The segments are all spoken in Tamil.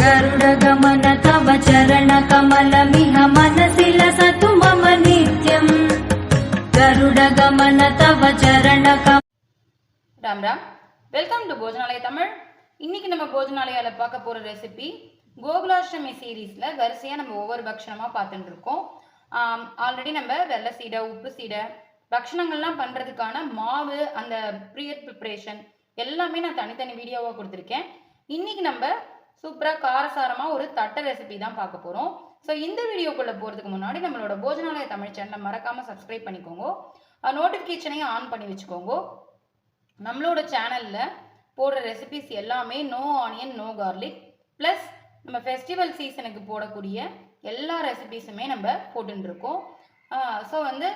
गरुडगमन तव चरणकमलमिह मनसि लसतु मम नित्यम् गरुडगमन तव चरणकमल। Ram Ram, welcome to Bhojanalaya Tamil. இன்னைக்கு நம்ம போஜனாலயால பார்க்க போற ரெசிபி கோகுலாஷ்டமி சீரீஸ்ல வரிசையா நம்ம ஒவ்வொரு பக்ஷணமா பார்த்துட்டு இருக்கோம். ஆல்ரெடி நம்ம வெள்ளை சீடை, உப்பு சீடை பக்ஷணங்கள்லாம் பண்றதுக்கான மாவு, அந்த ப்ரிப்பரேஷன் எல்லாமே நான் தனித்தனி வீடியோவா கொடுத்துருக்கேன். இன்னைக்கு நம்ம சூப்பரா காரசாரமா ஒரு தட்டை ரெசிபி தான் பார்க்க போறோம். ஸோ இந்த வீடியோக்குள்ள போறதுக்கு முன்னாடி நம்மளோட போஜனாலய தமிழ் சேனலை மறக்காம சப்ஸ்கிரைப் பண்ணிக்கோங்க, நோட்டிஃபிகேஷனையும் ஆன் பண்ணி வச்சுக்கோங்க. நம்மளோட சேனல்ல போடுற ரெசிபிஸ் எல்லாமே no onion, no garlic, plus நம்ம ஃபெஸ்டிவல் சீசனுக்கு போடக்கூடிய எல்லா ரெசிபிஸுமே நம்ம போட்டுட்டு இருக்கோம். ஸோ வந்து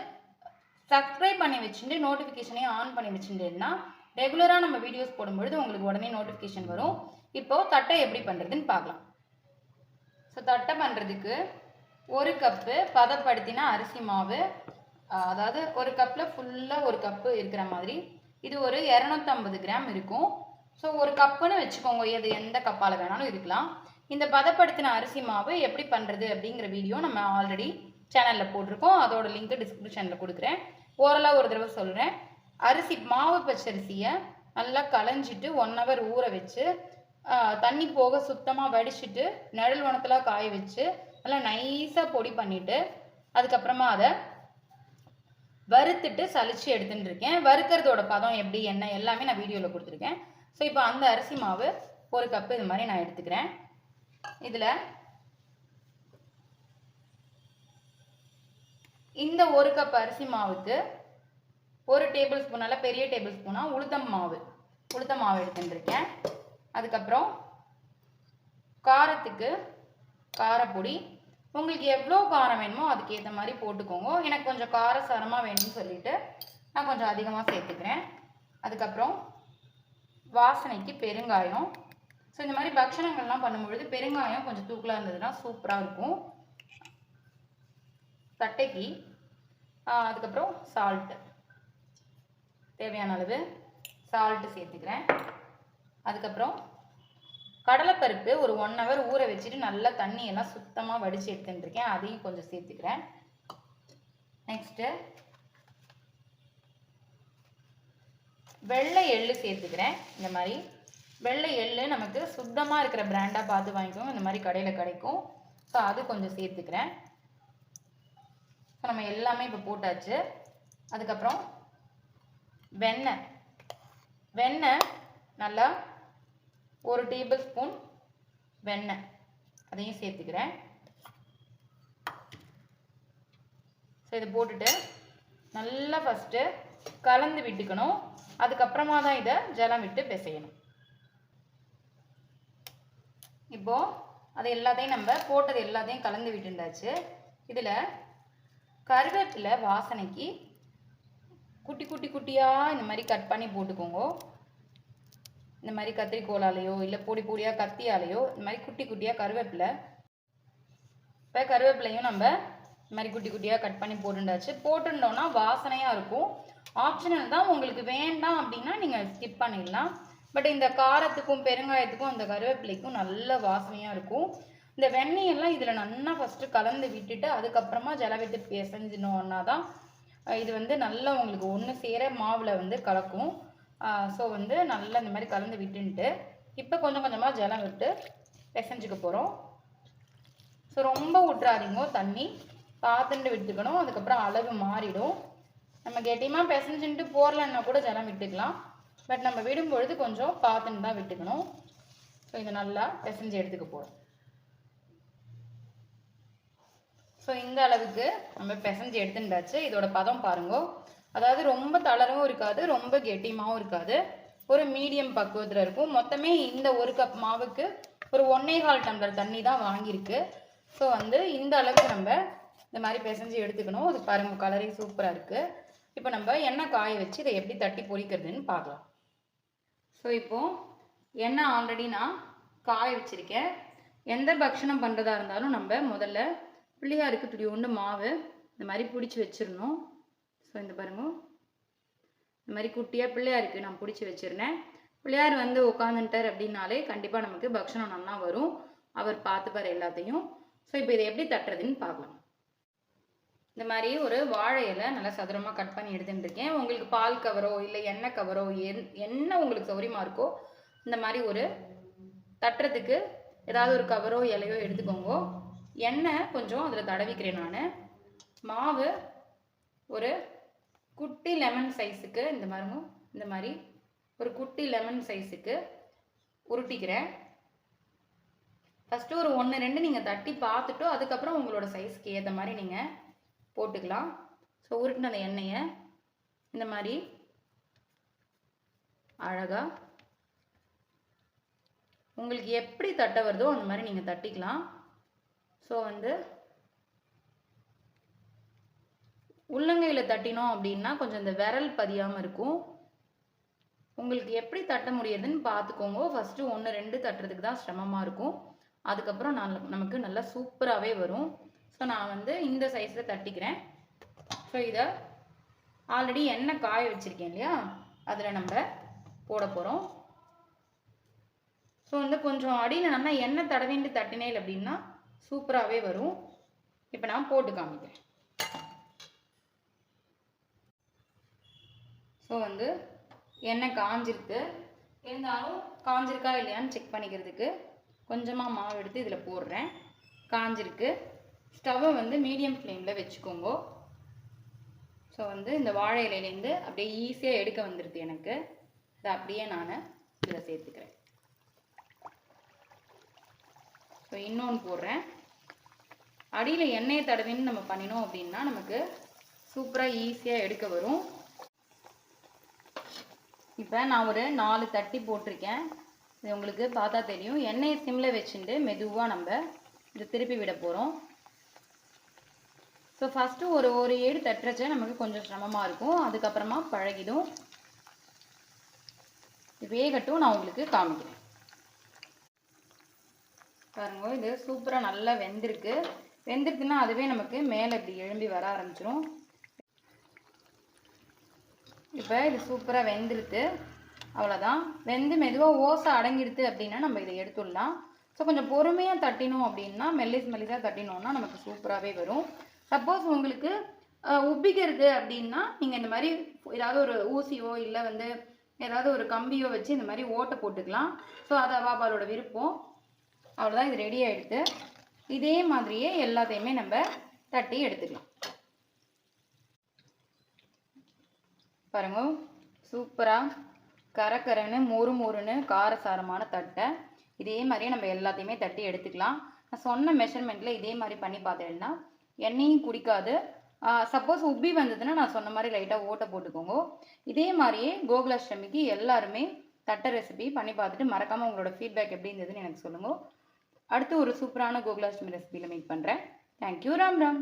சப்ஸ்கிரைப் பண்ணி வச்சுட்டு நோட்டிஃபிகேஷனையும் ஆன் பண்ணி வச்சுட்டேன்னா ரெகுலராக நம்ம வீடியோஸ் போடும்பொழுது உங்களுக்கு உடனே நோட்டிஃபிகேஷன் வரும். இப்போ தட்டை எப்படி பண்ணுறதுன்னு பார்க்கலாம். ஸோ தட்டை பண்ணுறதுக்கு ஒரு கப்பு பதப்படுத்தின அரிசி மாவு, அதாவது ஒரு கப்பில் ஃபுல்லாக ஒரு கப்பு இருக்கிற மாதிரி, இது ஒரு 250 கிராம் இருக்கும். ஸோ ஒரு கப்புன்னு வச்சுக்கோங்க, இது எந்த கப்பால் வேணாலும் இருக்கலாம். இந்த பதப்படுத்தின அரிசி மாவு எப்படி பண்ணுறது அப்படிங்கிற வீடியோ நம்ம ஆல்ரெடி சேனலில் போட்டிருக்கோம். அதோட லிங்க் டிஸ்கிரிப்ஷனில் கொடுக்குறேன். ஓரலாக ஒரு தடவை சொல்கிறேன். அரிசி மாவு பச்சரிசியை நல்லா களைஞ்சிட்டு 1 hour ஊற வச்சு, தண்ணி போக சுத்தமாக வடிச்சிட்டு நிழல் வனத்தில் காய வச்சு நல்லா நைஸாக பொடி பண்ணிவிட்டு அதுக்கப்புறமா அதை வறுத்துட்டு சலிச்சு எடுத்துட்டு இருக்கேன். வறுக்கிறதோட பதம் எப்படி என்ன எல்லாமே நான் வீடியோவில் கொடுத்துருக்கேன். ஸோ இப்போ அந்த அரிசி மாவு ஒரு கப்பு இது மாதிரி நான் எடுத்துக்கிறேன். இதில் இந்த ஒரு கப் அரிசி மாவுக்கு 1 டேபிள் ஸ்பூன், நல்ல பெரிய டேபிள் ஸ்பூனாக உளுத்தம் மாவு எடுத்துட்டுருக்கேன். அதுக்கப்புறம் காரத்துக்கு காரப்பொடி, உங்களுக்கு எவ்வளோ காரம் வேணுமோ அதுக்கேற்ற மாதிரி போட்டுக்கோங்க. எனக்கு கொஞ்சம் காரசாரமாக வேணும்னு சொல்லிட்டு நான் கொஞ்சம் அதிகமாக சேர்த்துக்கிறேன். அதுக்கப்புறம் வாசனைக்கு பெருங்காயம். ஸோ இந்த மாதிரி பக்ஷணங்கள்லாம் பண்ணும்பொழுது பெருங்காயம் கொஞ்சம் தூக்கலாக இருந்ததுன்னா சூப்பராக இருக்கும் தட்டைக்கு. அதுக்கப்புறம் சால்ட்டு, தேவையான அளவு சால்ட்டு சேர்த்துக்கிறேன். அதுக்கப்புறம் கடலைப்பருப்பு ஒரு 1 hour ஊற வச்சுட்டு நல்லா தண்ணியெல்லாம் சுத்தமாக வடித்து எடுத்துட்டுருக்கேன், அதையும் கொஞ்சம் சேர்த்துக்கிறேன். நெக்ஸ்ட்டு வெள்ளை எள்ளு சேர்த்துக்கிறேன். இந்த மாதிரி வெள்ளை எள்ளு நமக்கு சுத்தமாக இருக்கிற பிராண்டாக பார்த்து வாங்கிக்கோங்க, இந்த மாதிரி கடையில் கிடைக்கும். ஸோ அது கொஞ்சம் சேர்த்துக்கிறேன். ஸோ நம்ம எல்லாமே இப்போ போட்டாச்சு. அதுக்கப்புறம் வெண்ணெய் நல்லா 1 டேபிள் ஸ்பூன் வெண்ணெய், அதையும் சேர்த்துக்கிறேன். ஸோ இதை போட்டுட்டு நல்லா ஃபஸ்ட்டு கலந்து விட்டுக்கணும். அதுக்கப்புறமா தான் இதை ஜலம் விட்டு பிசையணும். இப்போது அது எல்லாத்தையும் நம்ம போட்டது எல்லாத்தையும் கலந்து விட்டுண்டாச்சு. இதில் கருவேப்பிலை வாசனைக்கு குட்டி குட்டி குட்டியாக இந்த மாதிரி கட் பண்ணி போட்டுக்கோங்க. இந்த மாதிரி கத்திரிக்கோலாலேயோ இல்லை பொடி பொடியாக கத்தியாலேயோ இந்த மாதிரி குட்டி குட்டியாக கருவேப்பிலை. இப்போ கருவேப்பிலையும் நம்ம இந்த மாதிரி குட்டி குட்டியாக கட் பண்ணி போட்டுண்டாச்சு. போட்டுட்டோன்னா வாசனையாக இருக்கும். ஆப்ஷனல் தான், உங்களுக்கு வேண்டாம் அப்படின்னா நீங்கள் ஸ்கிப் பண்ணிடலாம். பட் இந்த காரத்துக்கும் பெருங்காயத்துக்கும் அந்த கருவேப்பிலைக்கும் நல்ல வாசனையாக இருக்கும். இந்த வெண்ணெயெல்லாம் இதில் நல்லா ஃபஸ்ட்டு கலந்து விட்டுட்டு அதுக்கப்புறமா ஜல விட்டு பிசைஞ்சினோன்னா தான் இது வந்து நல்லா உங்களுக்கு ஒன்று சேர மாவில் வந்து கலக்கும். ஸோ வந்து நல்லா இந்த மாதிரி கலந்து விட்டுன்ட்டு இப்போ கொஞ்சம் கொஞ்சமாக ஜலம் விட்டு பிசைஞ்சிக்க போகிறோம். ஸோ ரொம்ப விட்டுறாதீங்க, தண்ணி பார்த்துட்டு விட்டுக்கணும். அதுக்கப்புறம் அளவு மாறிடும். நம்ம கெட்டியமாக பிசைஞ்சுட்டு போடலன்னா கூட ஜலம் விட்டுக்கலாம். பட் நம்ம விடும்பொழுது கொஞ்சம் பார்த்துட்டு தான் விட்டுக்கணும். ஸோ இதை நல்லா பிசைஞ்சு எடுத்துக்க போகிறோம். ஸோ இந்த அளவுக்கு நம்ம பிசைஞ்சு எடுத்துட்டாச்சு. இதோட பதம் பாருங்க, அதாவது ரொம்ப தளரவும் இருக்காது, ரொம்ப கெட்டியமாகவும் இருக்காது, ஒரு மீடியம் பக்குவத்தில் இருக்கும். மொத்தமே இந்த 1 கப் மாவுக்கு ஒரு 1.25 டம்ளர் தண்ணி தான் வாங்கியிருக்கு. ஸோ வந்து இந்த அளவுக்கு நம்ம இந்த மாதிரி பிசைஞ்சு எடுத்துக்கணும். அது பாருங்க, கலரே சூப்பராக இருக்குது. இப்போ நம்ம எண்ணெய் காய வச்சு இதை எப்படி தட்டி பொரிக்கிறதுன்னு பார்க்கலாம். ஸோ இப்போது எண்ணெய் ஆல்ரெடி நான் காய வச்சுருக்கேன். எந்த பக்ஷணம் பண்ணுறதா இருந்தாலும் நம்ம முதல்ல பிள்ளையாருக்கு துளியோண்டு மாவு இந்த மாதிரி பிடிச்சி வச்சிடணும். ஸோ இந்த பாருங்க, இந்த மாதிரி குட்டியாக பிள்ளையாருக்கு நான் பிடிச்சி வச்சிருந்தேன். பிள்ளையார் வந்து உட்காந்துட்டார் அப்படின்னாலே கண்டிப்பாக நமக்கு பக்ஷணம் நல்லா வரும். அவர் பார்த்துப்பார் எல்லாத்தையும். ஸோ இப்போ இதை எப்படி தட்டுறதுன்னு பார்க்கலாம். இந்த மாதிரி ஒரு வாழை இலை நல்லா சதுரமாக கட் பண்ணி எடுத்துட்டு இருக்கேன். உங்களுக்கு பால் கவரோ இல்லை எண்ணெய் கவரோ என்ன உங்களுக்கு சௌரியமாக இருக்கோ இந்த மாதிரி ஒரு தட்டுறதுக்கு ஏதாவது ஒரு கவரோ இலையோ எடுத்துக்கோங்க. எண்ணெய் கொஞ்சம் அதில் தடவிக்கிறேன். நான் மாவு ஒரு குட்டி லெமன் சைஸுக்கு இந்த மாதிரி ஒரு குட்டி லெமன் சைஸுக்கு உருட்டிக்கிறேன். ஃபஸ்ட்டு ஒரு 1-2 நீங்கள் தட்டி பார்த்துட்டோ அதுக்கப்புறம் உங்களோட சைஸ்க்கு ஏற்ற மாதிரி நீங்கள் போட்டுக்கலாம். ஸோ உருட்டின அந்த எண்ணெயை இந்த மாதிரி அழகாக உங்களுக்கு எப்படி தட்ட வருதோ அந்த மாதிரி நீங்கள் தட்டிக்கலாம். ஸோ உள்ளங்கையில் தட்டினோம் அப்படின்னா கொஞ்சம் இந்த விரல் பதியாமல் இருக்கும். உங்களுக்கு எப்படி தட்ட முடியுதுன்னு பார்த்துக்கோங்க. ஃபஸ்ட்டு 1-2 தட்டுறதுக்கு தான் சிரமமாக இருக்கும். அதுக்கப்புறம் நமக்கு நல்லா சூப்பராகவே வரும். ஸோ நான் இந்த சைஸில் தட்டிக்கிறேன். ஸோ இதை ஆல்ரெடி எண்ணெய் காய வச்சுருக்கேன் இல்லையா, அதில் நம்ம போட போகிறோம். ஸோ கொஞ்சம் அடியில் நல்லா எண்ணெய் தடவிட்டு தட்டினேன் அப்படின்னா சூப்பராகவே வரும். இப்போ நான் போட்டு காமிக்கிறேன். ஸோ எண்ணெய் காஞ்சிருக்கு. இருந்தாலும் காஞ்சிருக்கா இல்லையான்னு செக் பண்ணிக்கிறதுக்கு கொஞ்சமாக மாவு எடுத்து இதில் போடுறேன். காஞ்சிருக்கு. ஸ்டவ்வை மீடியம் ஃப்ளேமில் வச்சுக்கோங்க. ஸோ இந்த வாழை இலையிலேருந்து அப்படியே ஈஸியாக எடுக்க வந்துடுது எனக்கு. இதை அப்படியே நான் இதில் சேர்த்துக்கிறேன். ஸோ இன்னொன்று போடுறேன். அடியில் எண்ணெயை தடவின்னு நம்ம பண்ணினோம் அப்படின்னா நமக்கு சூப்பராக ஈஸியாக எடுக்க வரும். இப்போ நான் ஒரு 4 தட்டி போட்டிருக்கேன். இது உங்களுக்கு பார்த்தா தெரியும். எண்ணெயை சிம்மில் வச்சுட்டு மெதுவாக நம்ம இதை திருப்பி விட போகிறோம். ஸோ ஃபஸ்ட்டு ஒரு ஏடு தட்டுறச்ச நமக்கு கொஞ்சம் சிரமமாக இருக்கும். அதுக்கப்புறமா பழகிடும். வேகட்டும், நான் உங்களுக்கு காமிக்கிறேன். பாருங்க, இது சூப்பராக நல்லா வெந்திருக்குன்னா அதுவே நமக்கு மேலே இப்படி எழும்பி வர ஆரம்பிச்சிடும். இப்போ இது சூப்பராக வெந்துருது. அவ்வளோதான். வெந்து மெதுவாக ஓசை அடங்கிடுது அப்படின்னா நம்ம இதை எடுத்துடலாம். ஸோ கொஞ்சம் பொறுமையாக தட்டினோம் அப்படின்னா மெல்லிஸாக தட்டினோம்னா நமக்கு சூப்பராகவே வரும். சப்போஸ் உங்களுக்கு உப்பிக்கிறது அப்படின்னா நீங்கள் இந்த மாதிரி ஏதாவது ஒரு ஊசியோ இல்லை ஏதாவது ஒரு கம்பியோ வச்சு இந்த மாதிரி ஓட்டை போட்டுக்கலாம். ஸோ அது அவாபாலோட விருப்பம். அவ்வளோதான், இது ரெடி ஆகிடுது. இதே மாதிரியே எல்லாத்தையுமே நம்ம தட்டி எடுத்துக்கலாம். பாருங்க, சூப்பராக கரக்கரன்னு மொறுன்னு காரசாரமான தட்டை இதே மாதிரியே நம்ம எல்லாத்தையுமே தட்டி எடுத்துக்கலாம். நான் சொன்ன மெஷர்மெண்ட்டில் இதே மாதிரி பண்ணி பார்த்தேன்னா எண்ணெயும் குடிக்காது. சப்போஸ் உப்பி வந்ததுன்னா நான் சொன்ன மாதிரி லைட்டாக ஓட்டை போட்டுக்கோங்க. இதே மாதிரியே கோகுலாஷ்டமிக்கு எல்லாருமே தட்டை ரெசிபி பண்ணி பார்த்துட்டு மறக்காமல் உங்களோட ஃபீட்பேக் எப்படி இருந்ததுன்னு எனக்கு சொல்லுங்கள். அடுத்து ஒரு சூப்பரான கோகுலாஷ்டமி ரெசிபியில் மீட் பண்ணுறேன். தேங்க்யூ. ராம் ராம்.